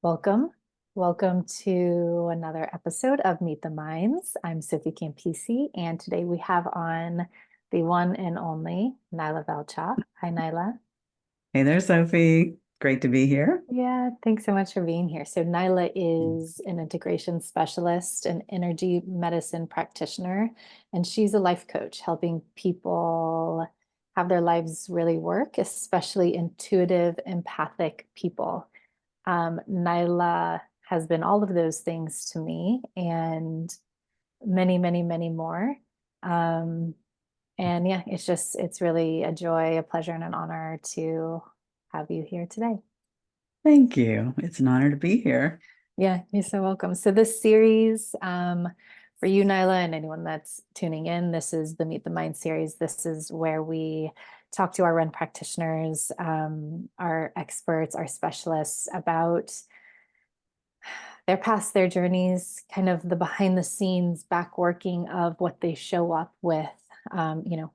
Welcome. Welcome to another episode of Meet the Minds. I'm Sophie Campisi, and today we have on the one and only Nila Velchoff. Hi, Nila. Hey there, Sophie. Great to be here. Yeah, thanks so much for being here. So, Nila is an integration specialist, an energy medicine practitioner, and she's a life coach, helping people have their lives really work, especially intuitive, empathic people. Nyla has been all of those things to me and many, many, many more. Um, and yeah, it's really a joy, a pleasure, and an honor to have you here today. Thank you. It's an honor to be here. Yeah, you're so welcome. So this series, for you, Nyla, and anyone that's tuning in, this is the Meet the Mind series. This is where we talk to our REN practitioners, our experts, our specialists about their past, their journeys, kind of the behind the scenes back working of what they show up with. Um, you know,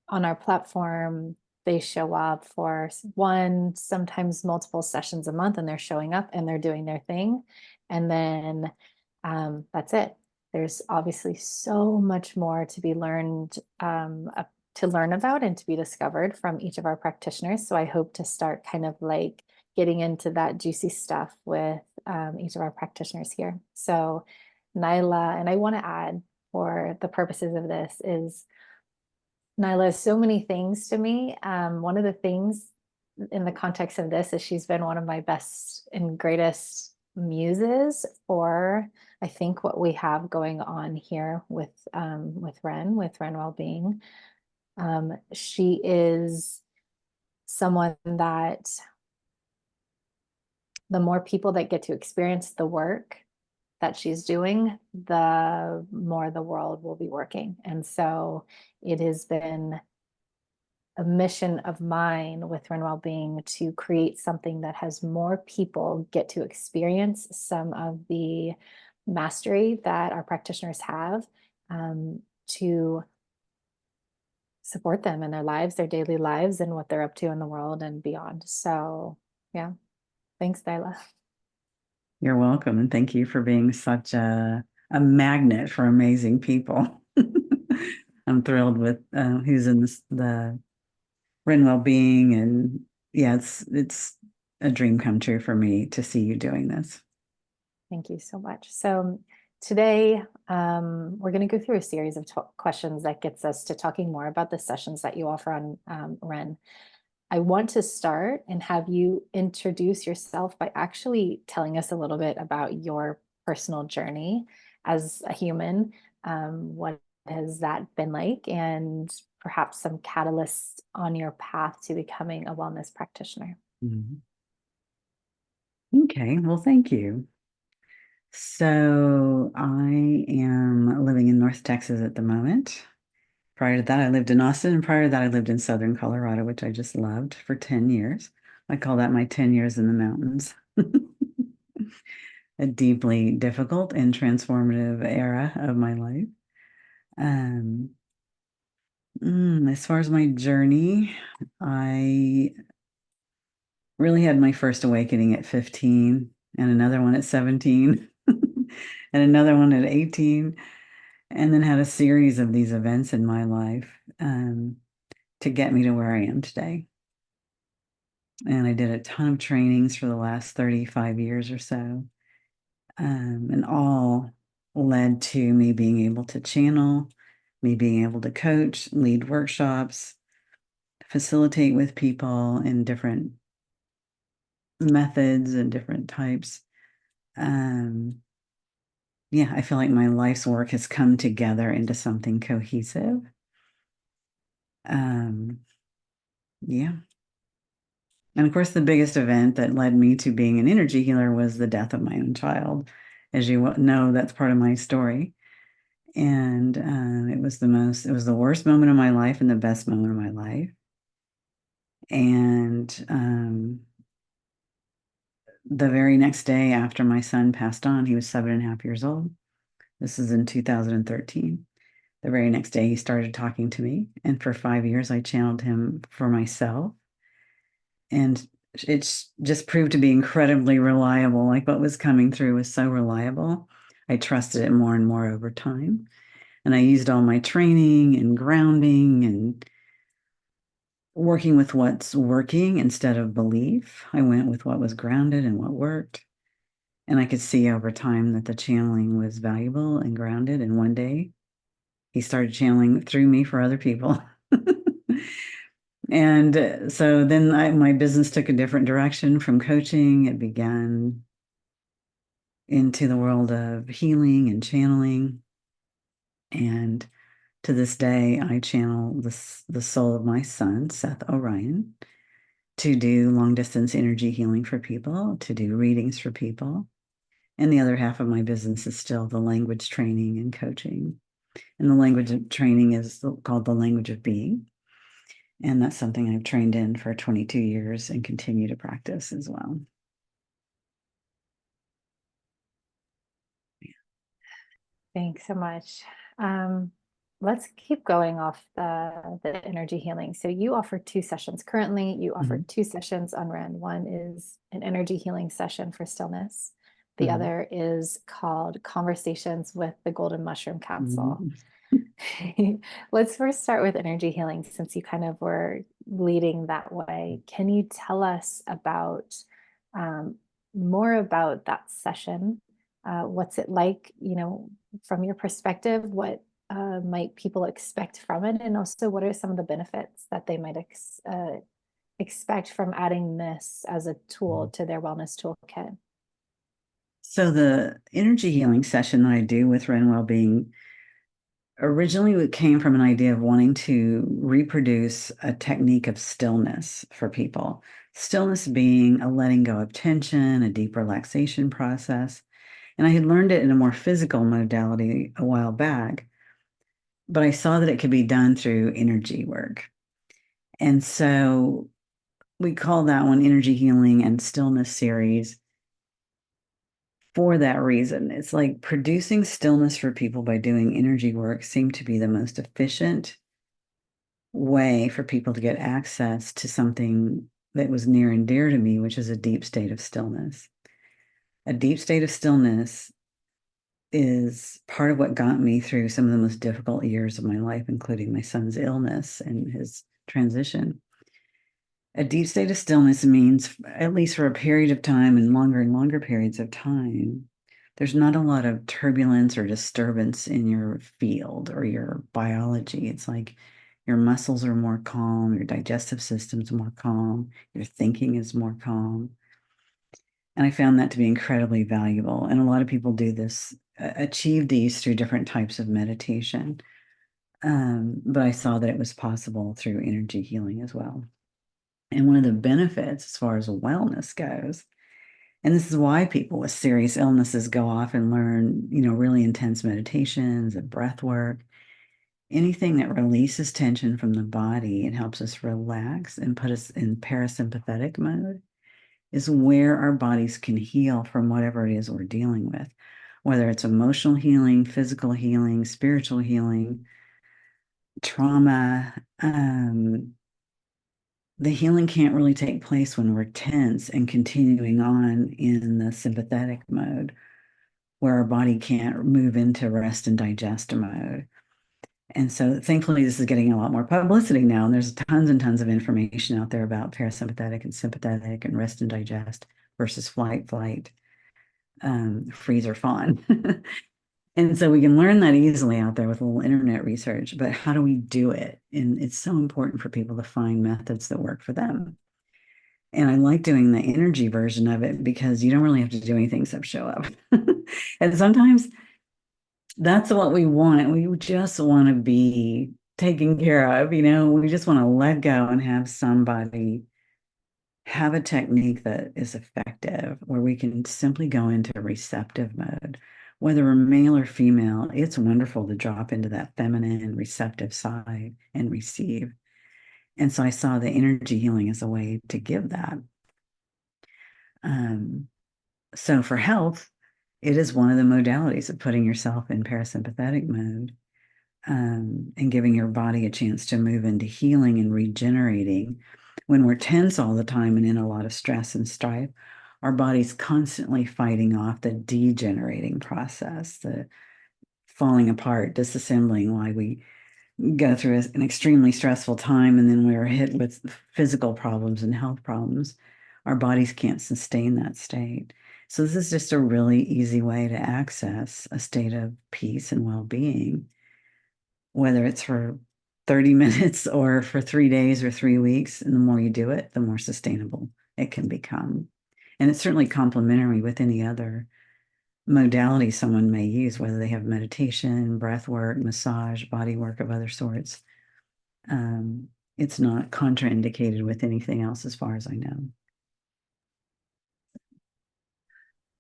on our platform, they show up for one, sometimes multiple sessions a month, and they're showing up and they're doing their thing. And then that's it. There's obviously so much more to be learned, to learn about and to be discovered from each of our practitioners. So I hope to start kind of like getting into that juicy stuff with each of our practitioners here. So Nyla, and I want to add for the purposes of this is Nyla is so many things to me. One of the things in the context of this is she's been one of my best and greatest muses for I think what we have going on here with Ren Wellbeing. She is someone that the more people that get to experience the work that she's doing, the more the world will be working. And so it has been a mission of mine with Ren Wellbeing to create something that has more people get to experience some of the mastery that our practitioners have, to support them in their lives, their daily lives, and what they're up to in the world and beyond. So, yeah, thanks, Dyla. You're welcome, and thank you for being such a magnet for amazing people. I'm thrilled with who's in the Ren Well-being, and yeah, it's a dream come true for me to see you doing this. Thank you so much. So today, we're going to go through a series of questions that gets us to talking more about the sessions that you offer on Ren. I want to start and have you introduce yourself by actually telling us a little bit about your personal journey as a human. What has that been like, and perhaps some catalysts on your path to becoming a wellness practitioner? Mhm. Okay, well, thank you. So I am living in North Texas at the moment. Prior to that, I lived in Austin, and prior to that, I lived in Southern Colorado, which I just loved for 10 years. I call that my 10 years in the mountains. A deeply difficult and transformative era of my life. Um, as far as my journey, I really had my first awakening at 15, and another one at 17, and another one at 18, and then had a series of these events in my life to get me to where I am today. And I did a ton of trainings for the last 35 years or so, and all led to me being able to channel, me being able to coach, lead workshops, facilitate with people in different methods and different types. Um, yeah, I feel like my life's work has come together into something cohesive. Um, yeah. And of course, the biggest event that led me to being an energy healer was the death of my own child. As you know, that's part of my story. And it was the worst moment of my life and the best moment of my life. And the very next day after my son passed on, he was 7.5 years old. This is in 2013. The very next day, he started talking to me. And for 5 years, I channeled him for myself. And it's just proved to be incredibly reliable. Like what was coming through was so reliable. I trusted it more and more over time. And I used all my training and grounding and working with what's working instead of belief. I went with what was grounded and what worked. And I could see over time that the channeling was valuable and grounded. And one day he started channeling through me for other people. And so then my business took a different direction from coaching. It began into the world of healing and channeling. And to this day, I channel the soul of my son, Seth Orion, to do long distance energy healing for people, to do readings for people. And the other half of my business is still the language training and coaching. And the language of training is called the language of being. And that's something I've trained in for 22 years and continue to practice as well. Thanks so much. Let's keep going off the energy healing. So you offer 2 sessions. Currently, you offer 2 sessions on REN. One is an energy healing session for stillness. The other is called Conversations with the Golden Mushroom Capsule. Let's first start with energy healing, since you kind of were leading that way. Can you tell us about more about that session? What's it like, from your perspective? What might people expect from it? And also, what are some of the benefits that they might expect from adding this as a tool to their wellness toolkit? So the energy healing session that I do with Ren Wellbeing originally it came from an idea of wanting to reproduce a technique of stillness for people. Stillness being a letting go of tension, a deep relaxation process. And I had learned it in a more physical modality a while back, but I saw that it could be done through energy work. And so we call that one Energy Healing and Stillness Series for that reason. It's like producing stillness for people by doing energy work seemed to be the most efficient way for people to get access to something that was near and dear to me, which is a deep state of stillness. A deep state of stillness is part of what got me through some of the most difficult years of my life, including my son's illness and his transition. A deep state of stillness means, at least for a period of time and longer periods of time, there's not a lot of turbulence or disturbance in your field or your biology. It's like your muscles are more calm, your digestive system's more calm, your thinking is more calm. And I found that to be incredibly valuable. And a lot of people do this, achieve these through different types of meditation. But I saw that it was possible through energy healing as well. And one of the benefits as far as wellness goes, and this is why people with serious illnesses go off and learn, really intense meditations and breath work, anything that releases tension from the body and helps us relax and put us in parasympathetic mode is where our bodies can heal from whatever it is we're dealing with, whether it's emotional healing, physical healing, spiritual healing, trauma. The healing can't really take place when we're tense and continuing on in the sympathetic mode where our body can't move into rest and digest mode. And so thankfully, this is getting a lot more publicity now. And there's tons and tons of information out there about parasympathetic and sympathetic and rest and digest versus flight, freeze or fawn. And so we can learn that easily out there with a little internet research, but how do we do it? And it's so important for people to find methods that work for them. And I like doing the energy version of it because you don't really have to do anything except show up. And sometimes that's what we want. We just want to be taken care of, we just want to let go and have somebody have a technique that is effective where we can simply go into receptive mode. Whether we're male or female, it's wonderful to drop into that feminine receptive side and receive. And so I saw the energy healing as a way to give that. So for health, it is one of the modalities of putting yourself in parasympathetic mode and giving your body a chance to move into healing and regenerating When we're tense all the time and in a lot of stress and strife, our body's constantly fighting off the degenerating process, the falling apart, disassembling, why we go through an extremely stressful time and then we're hit with physical problems and health problems. Our bodies can't sustain that state. So this is just a really easy way to access a state of peace and well-being, whether it's for 30 minutes or for 3 days or 3 weeks. And the more you do it, the more sustainable it can become. And it's certainly complementary with any other modality someone may use, whether they have meditation, breath work, massage, body work of other sorts. It's not contraindicated with anything else as far as I know.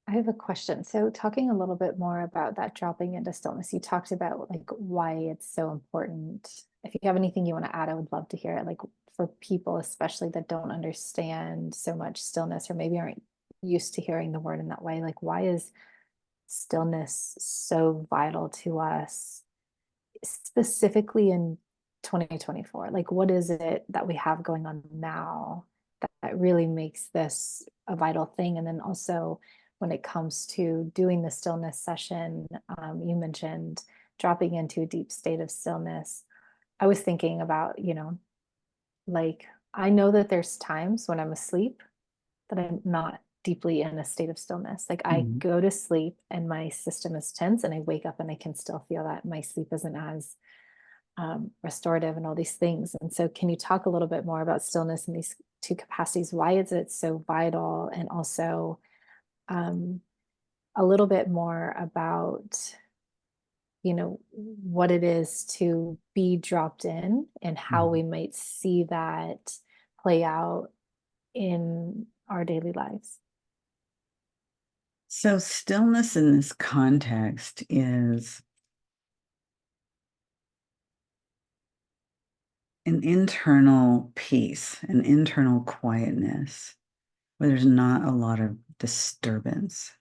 I have a question. So talking a little bit more about that dropping into stillness, you talked about like why it's so important. If you have anything you want to add, I would love to hear it. Like for people, especially that don't understand so much stillness or maybe aren't used to hearing the word in that way, like why is stillness so vital to us, specifically in 2024? Like what is it that we have going on now that really makes this a vital thing? And then also when it comes to doing the stillness session, you mentioned dropping into a deep state of stillness. I was thinking about, like I know that there's times when I'm asleep that I'm not deeply in a state of stillness. Like I Mhm. go to sleep and my system is tense and I wake up and I can still feel that my sleep isn't as restorative and all these things. And so can you talk a little bit more about stillness in these two capacities? Why is it so vital? And also um, a little bit more about, what it is to be dropped in and how Mhm. we might see that play out in our daily lives. So stillness in this context is an internal peace, an internal quietness where there's not a lot of disturbance.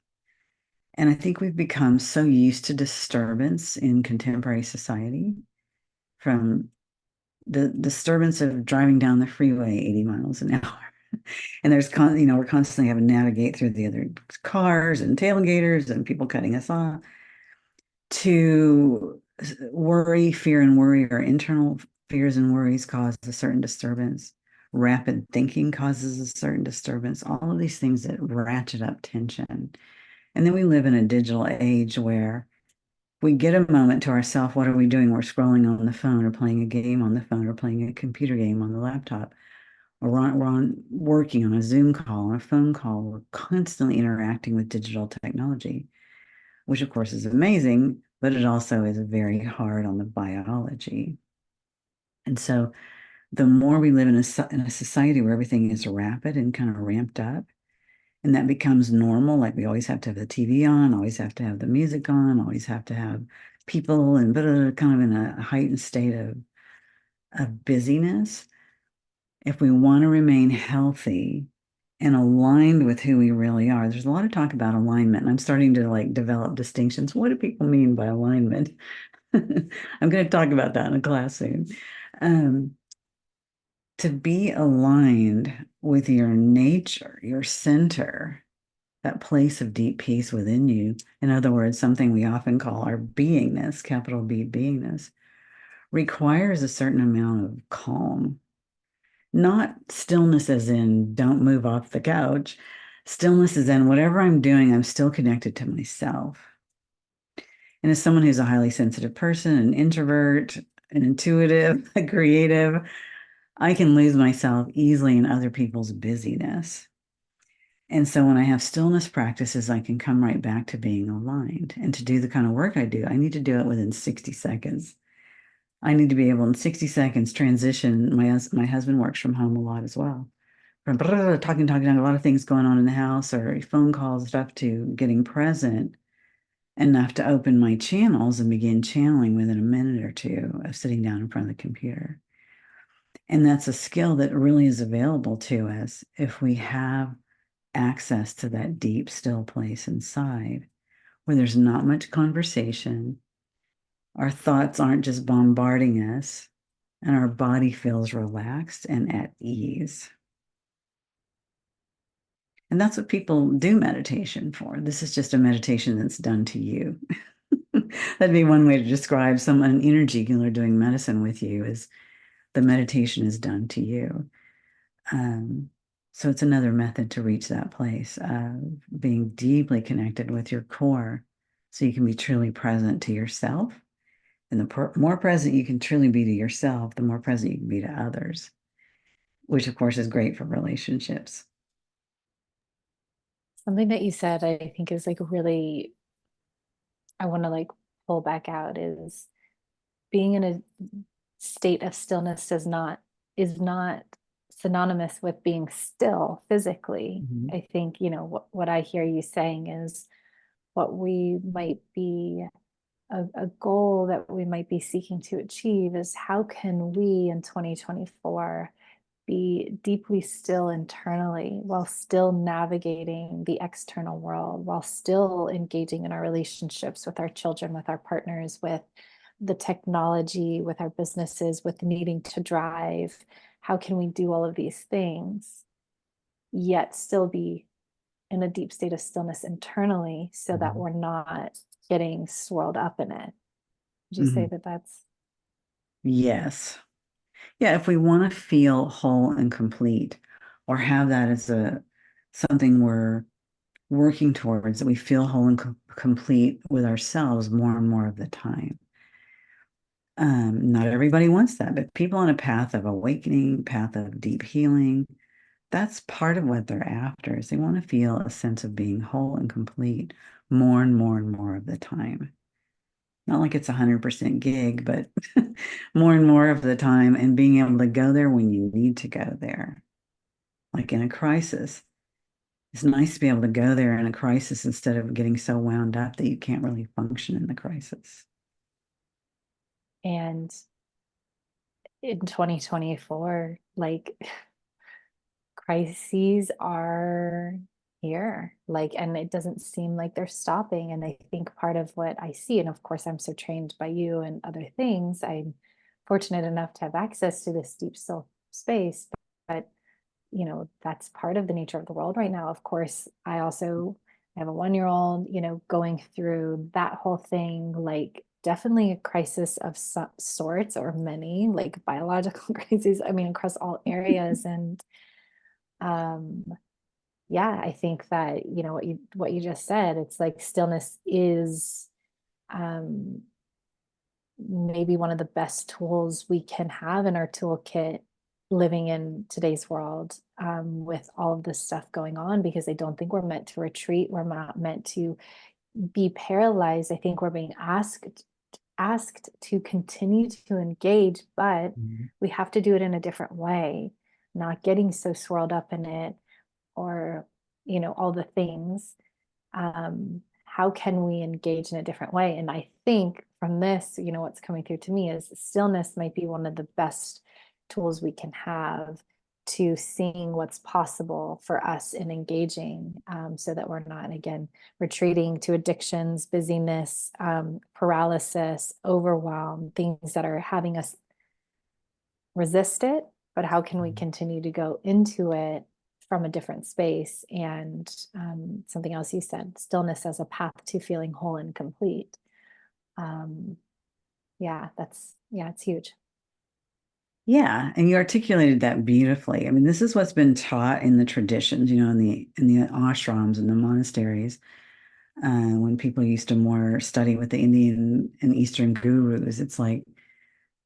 And I think we've become so used to disturbance in contemporary society, from the disturbance of driving down the freeway 80 miles an hour. And we're constantly having to navigate through the other cars and tailgaters and people cutting us off, to worry, fear, and worry. Our internal fears and worries cause a certain disturbance. Rapid thinking causes a certain disturbance. All of these things that ratchet up tension. And then we live in a digital age where we get a moment to ourselves. What are we doing? We're scrolling on the phone or playing a game on the phone or playing a computer game on the laptop. Or we're working on a Zoom call, on a phone call. We're constantly interacting with digital technology, which of course is amazing, but it also is very hard on the biology. And so the more we live in a society where everything is rapid and kind of ramped up, and that becomes normal, like we always have to have the TV on, always have to have the music on, always have to have people and kind of in a heightened state of busyness. If we want to remain healthy and aligned with who we really are, there's a lot of talk about alignment. And I'm starting to like develop distinctions. What do people mean by alignment? I'm going to talk about that in a class soon. Um, to be aligned with your nature, your center, that place of deep peace within you. In other words, something we often call our beingness, capital B beingness, requires a certain amount of calm. Not stillness as in don't move off the couch. Stillness is in whatever I'm doing, I'm still connected to myself. And as someone who's a highly sensitive person, an introvert, an intuitive, a creative, I can lose myself easily in other people's busyness. And so when I have stillness practices, I can come right back to being aligned. And to do the kind of work I do, I need to do it within 60 seconds. I need to be able in 60 seconds transition. My husband works from home a lot as well. From talking, a lot of things going on in the house or phone calls, stuff, to getting present enough to open my channels and begin channeling within a minute or two of sitting down in front of the computer. And that's a skill that really is available to us if we have access to that deep, still place inside where there's not much conversation. Our thoughts aren't just bombarding us, and our body feels relaxed and at ease. And that's what people do meditation for. This is just a meditation that's done to you. That'd be one way to describe an energy healer doing medicine with you is the meditation is done to you. Um, so it's another method to reach that place of being deeply connected with your core so you can be truly present to yourself. And the more present you can truly be to yourself, the more present you can be to others, which of course is great for relationships. Something that you said, I think is like really, I want to like pull back out is being in a state of stillness is not synonymous with being still physically. Mhm. I think, what I hear you saying is what we might be a goal that we might be seeking to achieve is how can we in 2024 be deeply still internally while still navigating the external world, while still engaging in our relationships with our children, with our partners, with the technology, with our businesses, with needing to drive. How can we do all of these things, yet still be in a deep state of stillness internally so that Mhm. we're not getting swirled up in it? Would you say Mhm. that that's Yes. Yeah, if we want to feel whole and complete or have that as a something we're working towards, that we feel whole and complete with ourselves more and more of the time. Not everybody wants that, but people on a path of awakening, path of deep healing, that's part of what they're after, is they want to feel a sense of being whole and complete more and more and more of the time. Not like it's 100% gig, but more and more of the time, and being able to go there when you need to go there. Like in a crisis, it's nice to be able to go there in a crisis instead of getting so wound up that you can't really function in the crisis. and in 2024, like crises are here, like, and it doesn't seem like they're stopping. And I think part of what I see, and of course I'm so trained by you and other things, I'm fortunate enough to have access to this deep still space, but that's part of the nature of the world right now. Of course, I have a 1-year-old, going through that whole thing, like definitely a crisis of some sorts or many, like biological crises, I mean, across all areas. And um, yeah, I think that, what you just said, it's like stillness is um maybe one of the best tools we can have in our toolkit living in today's world, with all of this stuff going on, because I don't think we're meant to retreat. We're not meant to be paralyzed. I think we're being asked to continue to engage, but Mhm. we have to do it in a different way, not getting so swirled up in it, or all the things. How can we engage in a different way? And I think from this, what's coming through to me is stillness might be one of the best tools we can have to seeing what's possible for us in engaging, so that we're not, again, retreating to addictions, busyness, paralysis, overwhelm, things that are having us resist it, but how can we continue to go into it from a different space? And something else you said, stillness as a path to feeling whole and complete. Um, yeah, it's huge. Yeah, and you articulated that beautifully. I mean, this is what's been taught in the traditions, in the ashrams and the monasteries, when people used to more study with the Indian and Eastern gurus. It's like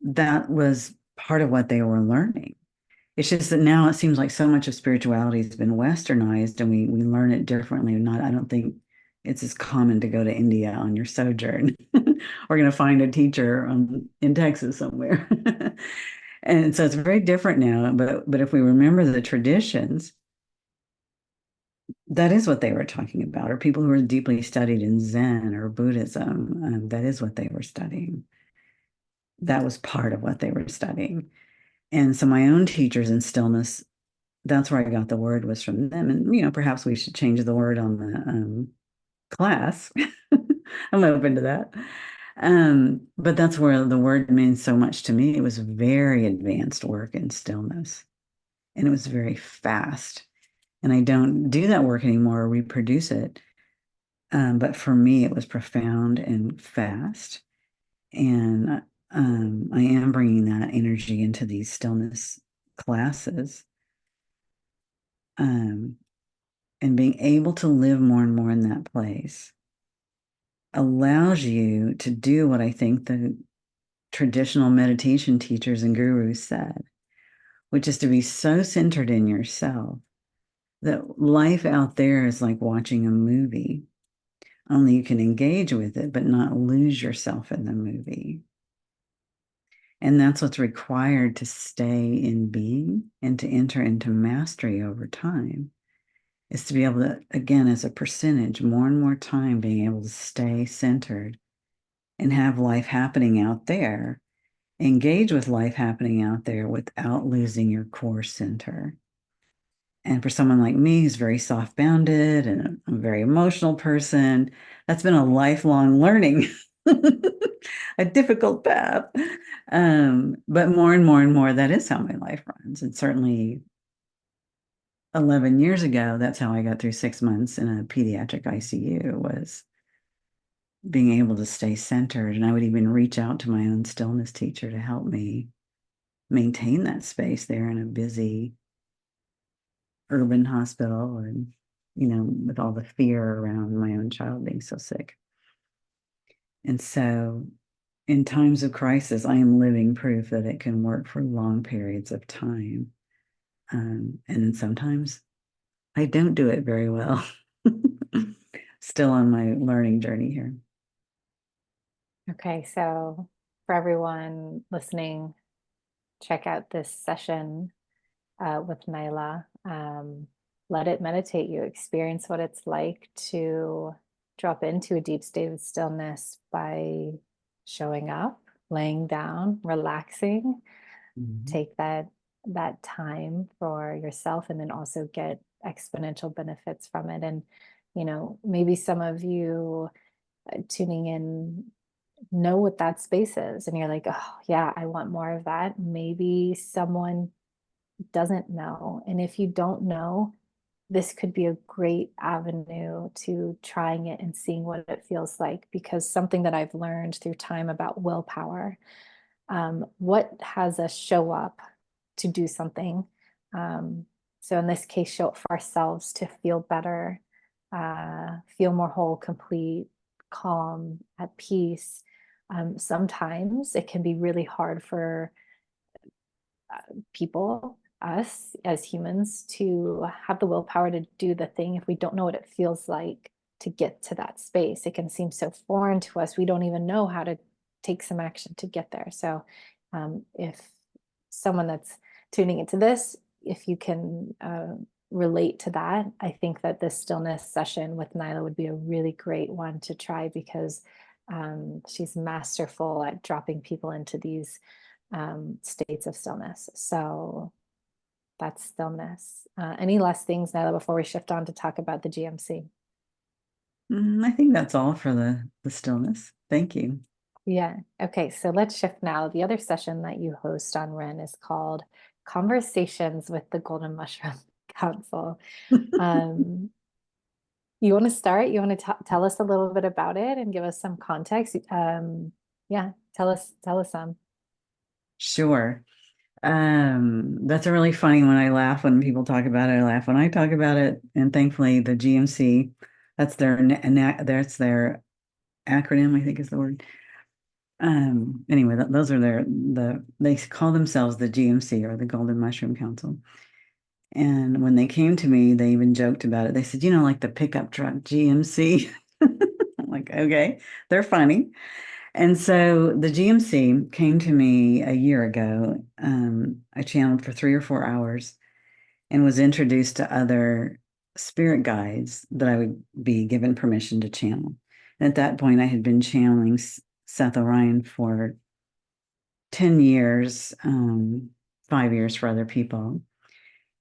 that was part of what they were learning. It's just that now it seems like so much of spirituality has been westernized and we learn it differently. I don't think it's as common to go to India on your sojourn. We're going to find a teacher in Texas somewhere. And so it's very different now. But if we remember the traditions, that is what they were talking about, or people who were deeply studied in Zen or Buddhism. That is what they were studying. That was part of what they were studying. And so my own teachers in stillness, that's where I got the word, was from them. And, perhaps we should change the word on the class. I'm open to that. But that's where the word means so much to me. It was very advanced work in stillness, and it was very fast. And I don't do that work anymore or reproduce it. But for me, it was profound and fast. And I am bringing that energy into these stillness classes, and being able to live more and more in that place allows you to do what I think the traditional meditation teachers and gurus said, which is to be so centered in yourself that life out there is like watching a movie. Only you can engage with it, but not lose yourself in the movie. And that's what's required to stay in being and to enter into mastery over time, is to be able to, again, as a percentage, more and more time being able to stay centered and have life happening out there, engage with life happening out there without losing your core center. And for someone like me who's very soft-bounded and a very emotional person, that's been a lifelong learning, a difficult path. But more and more and more, that is how my life runs. And certainly 11 years ago, that's how I got through 6 months in a pediatric ICU, was being able to stay centered. And I would even reach out to my own stillness teacher to help me maintain that space there in a busy urban hospital, and with all the fear around my own child being so sick. And so in times of crisis, I am living proof that it can work for long periods of time. And then sometimes I don't do it very well. Still on my learning journey here. Okay, so for everyone listening, check out this session with Nila. Let it meditate you, experience what it's like to drop into a deep state of stillness by showing up, laying down, relaxing. Take that time for yourself, and then also get exponential benefits from it. And maybe some of you tuning in know what that space is, and you're like, oh yeah, I want more of that. Maybe someone doesn't know, and if you don't know, this could be a great avenue to trying it and seeing what it feels like. Because something that I've learned through time about willpower, what has us show up to do something, so in this case, show up for ourselves to feel better, feel more whole, complete, calm, at peace. Sometimes it can be really hard for people, us as humans, to have the willpower to do the thing if we don't know what it feels like to get to that space. It can seem so foreign to us. We don't even know how to take some action to get there. So if someone that's tuning into this, if you can relate to that, I think that this stillness session with Nila would be a really great one to try, because she's masterful at dropping people into these states of stillness. So that's stillness. Any last things, Nyla, before we shift on to talk about the GMC? I think that's all for the stillness. Thank you. Yeah. Okay. So let's shift now. The other session that you host on Ren is called Conversations with the Golden Mushroom Council. Um, you want to start? You want to tell us a little bit about it and give us some context? Yeah, tell us some. Sure. That's a really funny one. I laugh when people talk about it. I laugh when I talk about it. And thankfully, the GMC, that's their acronym, I think is the word. Anyway, those are they call themselves the GMC, or the Golden Mushroom Council. And when they came to me, they even joked about it. They said, like the pickup truck GMC. I'm like, okay, they're funny. And so the GMC came to me a year ago. I channeled for 3 or 4 hours and was introduced to other spirit guides that I would be given permission to channel. And at that point, I had been channeling Seth Orion for 10 years, 5 years for other people.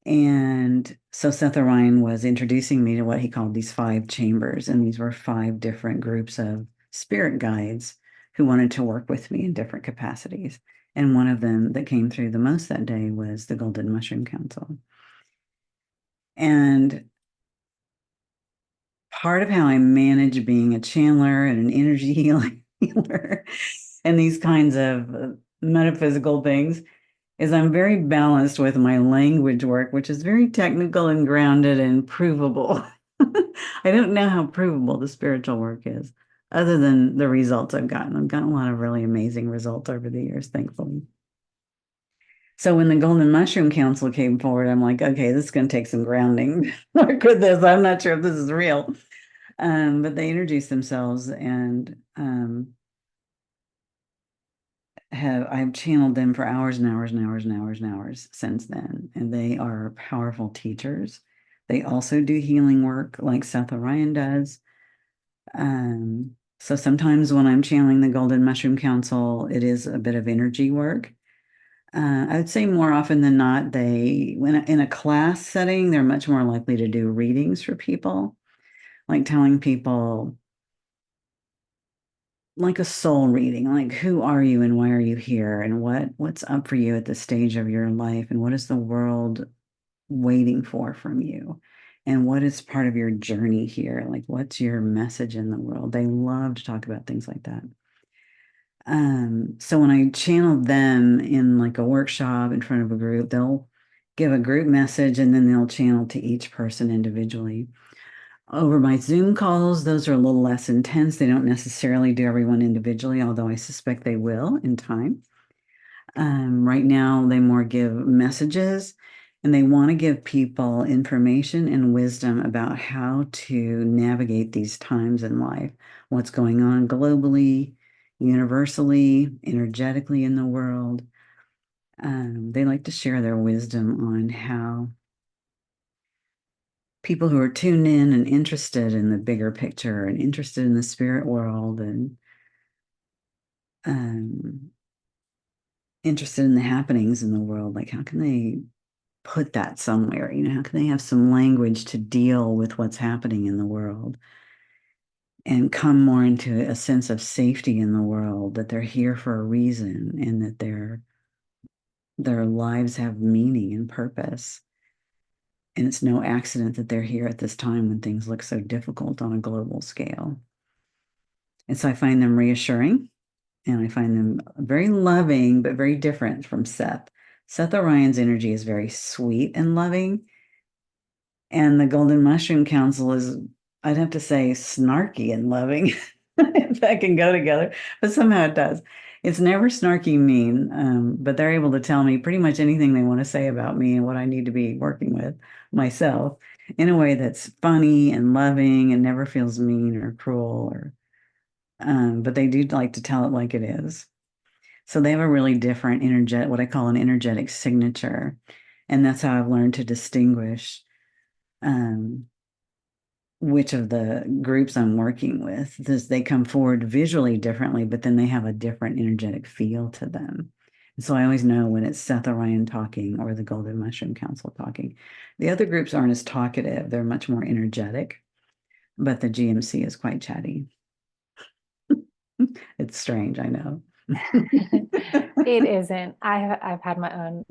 And so Seth Orion was introducing me to what he called these 5 chambers. And these were 5 different groups of spirit guides who wanted to work with me in different capacities. And one of them that came through the most that day was the Golden Mushroom Council. And part of how I manage being a channeler and an energy healer and these kinds of metaphysical things is I'm very balanced with my language work, which is very technical and grounded and provable. I don't know how provable the spiritual work is, other than the results I've gotten. I've gotten a lot of really amazing results over the years, thankfully. So when the Golden Mushroom Council came forward, I'm like, okay, this is going to take some grounding. Work with this. I'm not sure if this is real. But they introduced themselves and I've channeled them for hours and hours and hours and hours and hours since then. And they are powerful teachers. They also do healing work like Seth Orion does. So sometimes when I'm channeling the Golden Mushroom Council, it is a bit of energy work. I would say more often than not, when in a class setting, they're much more likely to do readings for people, like telling people, like a soul reading, like who are you and why are you here and what's up for you at this stage of your life and what is the world waiting for from you and what is part of your journey here, like what's your message in the world. They love to talk about things like that. So when I channel them in like a workshop in front of a group, they'll give a group message and then they'll channel to each person individually. Over my Zoom calls, those are a little less intense. They don't necessarily do everyone individually, although I suspect they will in time. Right now, they more give messages and they want to give people information and wisdom about how to navigate these times in life, what's going on globally, universally, energetically in the world. They like to share their wisdom on how people who are tuned in and interested in the bigger picture and interested in the spirit world and um, interested in the happenings in the world, like how can they put that somewhere? How can they have some language to deal with what's happening in the world and come more into a sense of safety in the world, that they're here for a reason and that their lives have meaning and purpose. And it's no accident that they're here at this time when things look so difficult on a global scale. And so I find them reassuring and I find them very loving, but very different from Seth. Seth Orion's energy is very sweet and loving. And the Golden Mushroom Council is, I'd have to say, snarky and loving, if that can go together, but somehow it does. It's never snarky mean, but they're able to tell me pretty much anything they want to say about me and what I need to be working with myself in a way that's funny and loving and never feels mean or cruel or but they do like to tell it like it is. So they have a really different what I call an energetic signature. And that's how I've learned to distinguish um, which of the groups I'm working with. They come forward visually differently, but then they have a different energetic feel to them. And so I always know when it's Seth Orion talking or the Golden Mushroom Council talking. The other groups aren't as talkative. They're much more energetic, but the GMC is quite chatty. It's strange, I know. It isn't. I've had my own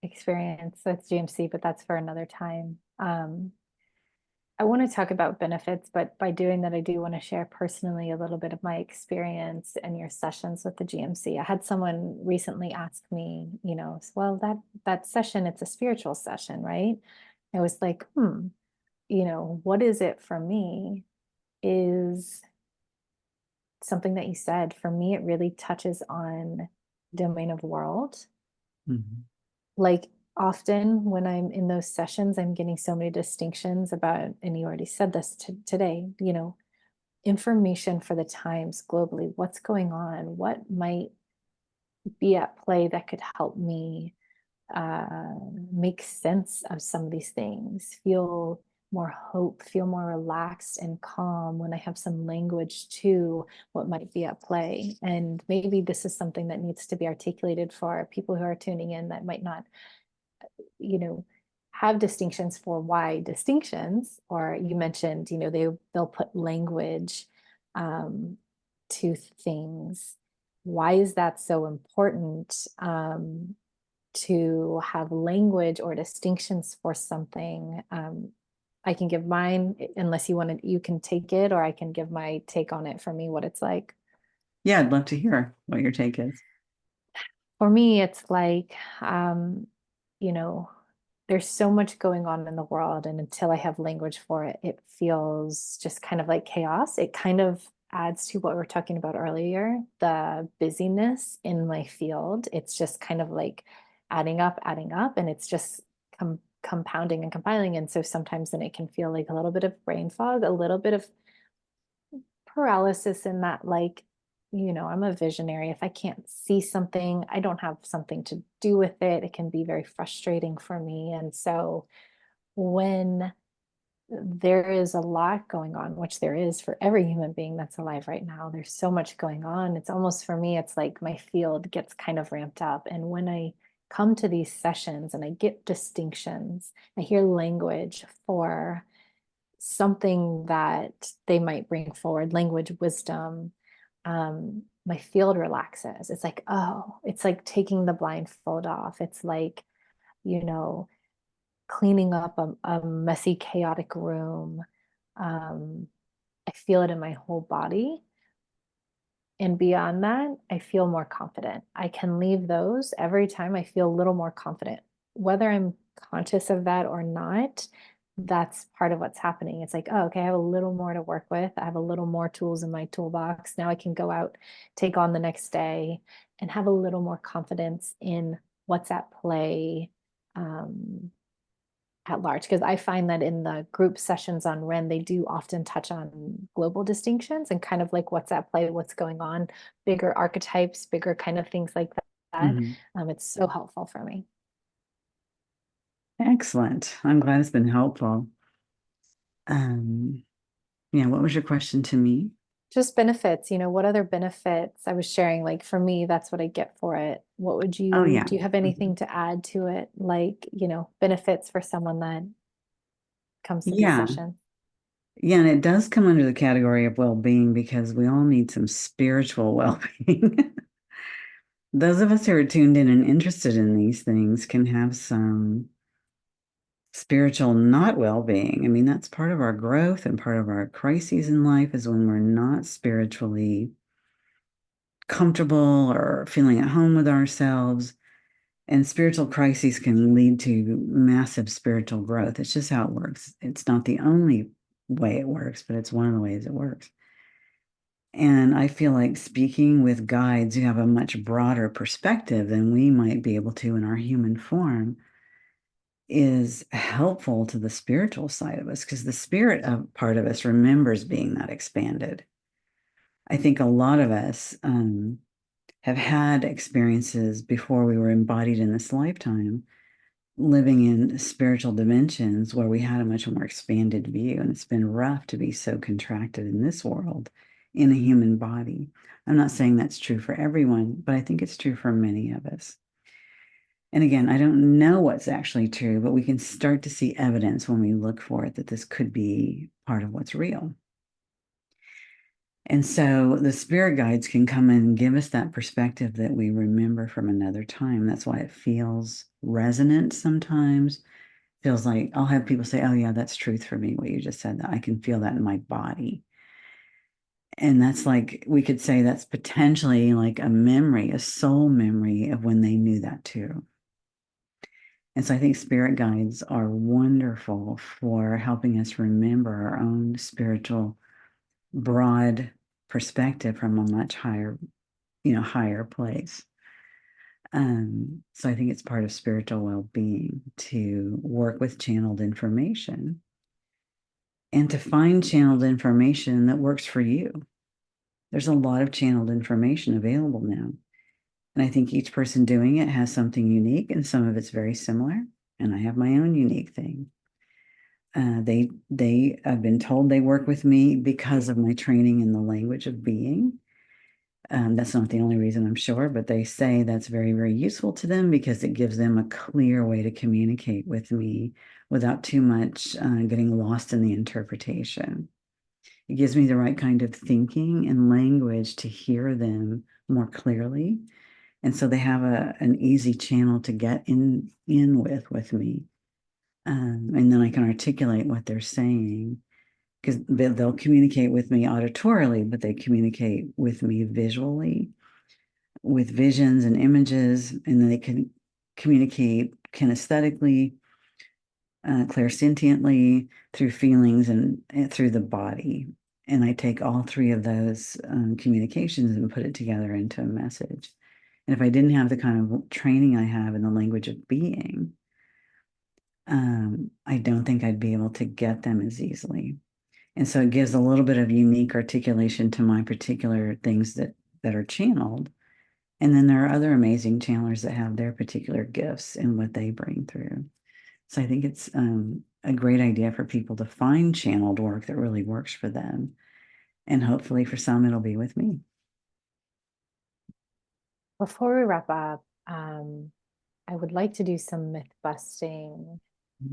experience with GMC, but that's for another time. I want to talk about benefits, but by doing that, I do want to share personally a little bit of my experience and your sessions with the GMC. I had someone recently ask me, well, that session, it's a spiritual session, right? I was like, what is it for me? Is something that you said. For me, it really touches on domain of world. Mhm. Like often when I'm in those sessions, I'm getting so many distinctions about, and you already said this today, information for the times globally, what's going on, what might be at play that could help me make sense of some of these things, feel more hope, feel more relaxed and calm when I have some language to what might be at play. And maybe this is something that needs to be articulated for people who are tuning in that might not, have distinctions for why distinctions, or you mentioned, they'll put language to things. Why is that so important? to have language or distinctions for something. I can give mine unless you want to, you can take it, or I can give my take on it for me, what it's like. Yeah, I'd love to hear what your take is. For me, it's like, you know, there's so much going on in the world, and until I have language for it, it feels just kind of like chaos. It kind of adds to what we were talking about earlier, the busyness in my field. It's just kind of like adding up, and it's just compounding and compiling. And so sometimes then it can feel like a little bit of brain fog, a little bit of paralysis in that, like, I'm a visionary. If I can't see something, I don't have something to do with it. It can be very frustrating for me. And so when there is a lot going on, which there is for every human being that's alive right now, there's so much going on. It's almost, for me, it's like my field gets kind of ramped up. And when I come to these sessions and I get distinctions, I hear language for something that they might bring forward, language, wisdom, my field relaxes. It's like, oh, it's like taking the blindfold off. It's like, you know, cleaning up a messy, chaotic room. Um, I feel it in my whole body. And beyond that, I feel more confident. I can leave those every time. I feel a little more confident, whether I'm conscious of that or not. That's part of what's happening. It's like, oh, okay, I have a little more to work with. I have a little more tools in my toolbox. Now I can go out, take on the next day, and have a little more confidence in what's at play. Um, at large, because I find that in the group sessions on Ren, they do often touch on global distinctions and kind of like what's at play, what's going on, bigger archetypes, bigger kind of things like that. Mhm. It's so helpful for me. Excellent. I'm glad it's been helpful. Um, yeah, what was your question to me? Just benefits, what other benefits? I was sharing, like, for me, that's what I get for it. What would Oh, you, yeah. do you have anything to add to it? Like, benefits for someone that comes to these Yeah. sessions? Yeah, and it does come under the category of well-being because we all need some spiritual well-being. Those of us who are tuned in and interested in these things can have some spiritual not well-being. I mean, that's part of our growth and part of our crises in life is when we're not spiritually comfortable or feeling at home with ourselves. And spiritual crises can lead to massive spiritual growth. It's just how it works. It's not the only way it works, but it's one of the ways it works. And I feel like speaking with guides who have a much broader perspective than we might be able to in our human form is helpful to the spiritual side of us because the spirit of part of us remembers being that expanded. I think a lot of us have had experiences before we were embodied in this lifetime, living in spiritual dimensions where we had a much more expanded view. And it's been rough to be so contracted in this world in a human body. I'm not saying that's true for everyone, but I think it's true for many of us. And again, I don't know what's actually true, but we can start to see evidence when we look for it that this could be part of what's real. And so the spirit guides can come in and give us that perspective that we remember from another time. That's why it feels resonant sometimes. Feels like I'll have people say, oh, yeah, that's truth for me, what you just said, that I can feel that in my body. And that's like, we could say that's potentially like a memory, a soul memory of when they knew that too. And so I think spirit guides are wonderful for helping us remember our own spiritual, broad perspective from a much higher, higher place. So I think it's part of spiritual well-being to work with channeled information and to find channeled information that works for you. There's a lot of channeled information available now. And I think each person doing it has something unique and some of it's very similar. And I have my own unique thing. They I've been told they work with me because of my training in the language of being. That's not the only reason, I'm sure, but they say that's very, very useful to them because it gives them a clear way to communicate with me without too much getting lost in the interpretation. It gives me the right kind of thinking and language to hear them more clearly And so they have an easy channel to get in with me. And then I can articulate what they're saying because they'll communicate with me auditorily, but they communicate with me visually with visions and images, and then they can communicate kinesthetically, clairsentiently, through feelings and through the body. And I take all three of those communications and put it together into a message. And if I didn't have the kind of training I have in the language of being, I don't think I'd be able to get them as easily. And so it gives a little bit of unique articulation to my particular things that are channeled. And then there are other amazing channelers that have their particular gifts and what they bring through. So I think it's a great idea for people to find channeled work that really works for them. And hopefully for some, it'll be with me. Before we wrap up, I would like to do some myth busting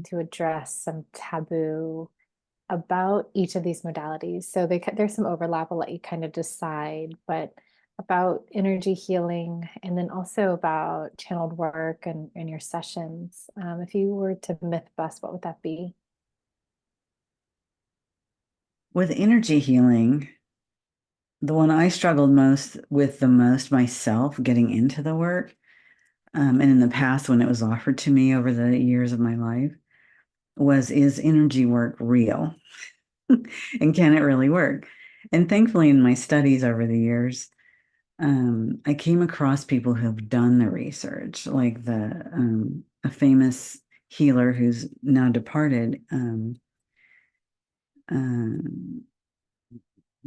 to address some taboo about each of these modalities. So there's some overlap. I'll let you kind of decide, but about energy healing and then also about channeled work and your sessions. If you were to myth bust, what would that be? With energy healing, the one I struggled most with the most myself getting into the work, and in the past when it was offered to me over the years of my life, is energy work real? And can it really work? And thankfully, in my studies over the years, I came across people who have done the research, like a famous healer who's now departed.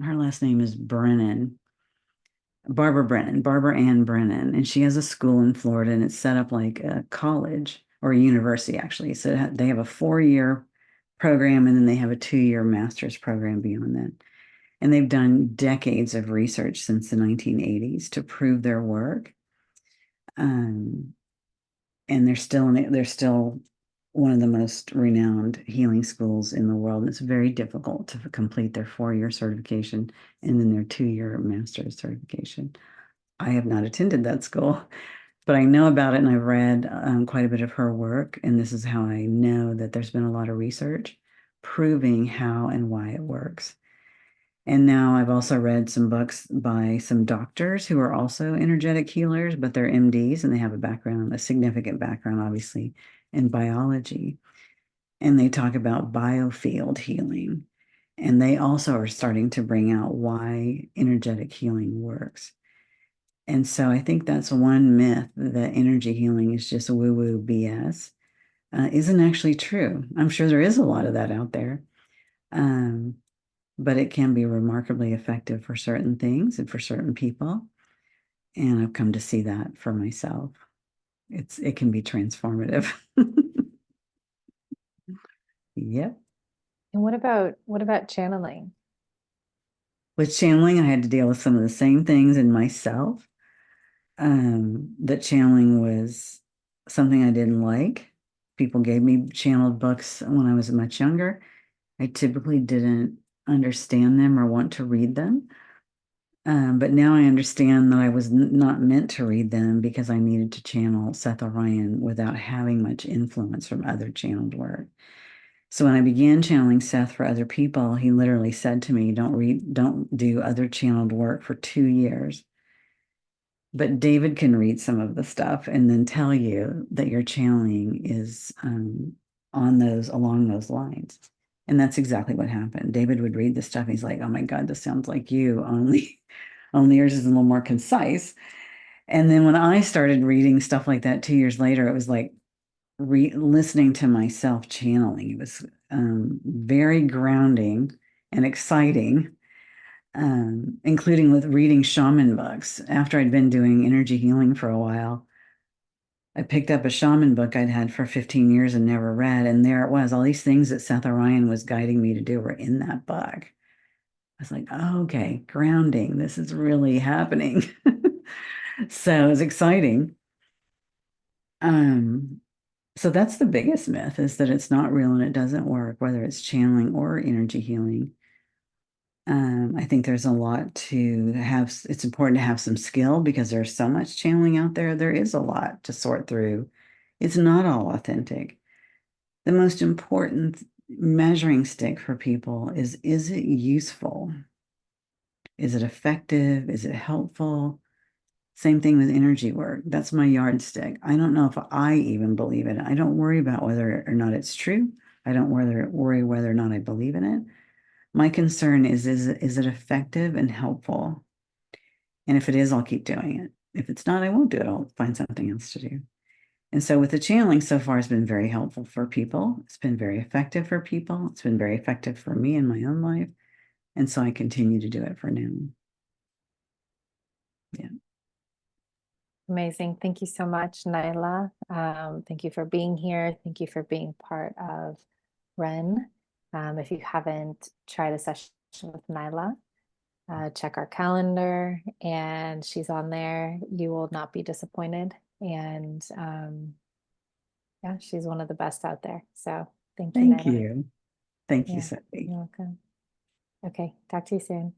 Her last name is Barbara Ann Brennan, and she has a school in Florida, and it's set up like a college or a university, actually. So they have a 4-year program, and then they have a 2-year master's program beyond that. And they've done decades of research since the 1980s to prove their work. And they're still one of the most renowned healing schools in the world. And it's very difficult to complete their 4-year certification and then their 2-year master's certification. I have not attended that school, but I know about it and I've read quite a bit of her work. And this is how I know that there's been a lot of research proving how and why it works. And now I've also read some books by some doctors who are also energetic healers, but they're MDs and they have a significant background, obviously, in biology. And they talk about biofield healing. And they also are starting to bring out why energetic healing works. And so I think that's one myth that energy healing is just woo-woo BS. Isn't actually true. I'm sure there is a lot of that out there. But it can be remarkably effective for certain things and for certain people. And I've come to see that for myself. It can be transformative. Yep. And what about channeling? With channeling, I had to deal with some of the same things in myself. That channeling was something I didn't like. People gave me channeled books when I was much younger. I typically didn't understand them or want to read them. But now I understand that I was not meant to read them because I needed to channel Seth Orion without having much influence from other channeled work. So when I began channeling Seth for other people, he literally said to me, don't do other channeled work for 2 years. But David can read some of the stuff and then tell you that your channeling is along those lines. And that's exactly what happened. David would read the stuff. He's like, oh my God, this sounds like you, only yours is a little more concise. And then when I started reading stuff like that 2 years later, it was like listening to myself channeling. It was very grounding and exciting, including with reading shaman books. After I'd been doing energy healing for a while, I picked up a shaman book I'd had for 15 years and never read. And there it was. All these things that Seth Orion was guiding me to do were in that book. I was like, oh, okay, grounding. This is really happening. So it was exciting. So that's the biggest myth, is that it's not real and it doesn't work, whether it's channeling or energy healing. I think there's a lot to have. It's important to have some skill because there's so much channeling out there. There is a lot to sort through. It's not all authentic. The most important measuring stick for people is it useful? Is it effective? Is it helpful? Same thing with energy work. That's my yardstick. I don't know if I even believe in it. I don't worry about whether or not it's true. I don't worry whether or not I believe in it. My concern is it effective and helpful? And if it is, I'll keep doing it. If it's not, I won't do it. I'll find something else to do. And so with the channeling so far, it's been very helpful for people. It's been very effective for people. It's been very effective for me in my own life. And so I continue to do it for now. Yeah. Amazing. Thank you so much, Nyla. Thank you for being here. Thank you for being part of Ren. If you haven't tried a session with Nyla, check our calendar and she's on there. You will not be disappointed. And yeah, she's one of the best out there. So thank you, Thank Nyla. you. Thank you, Yeah, Sophie. you're welcome. Okay, talk to you soon.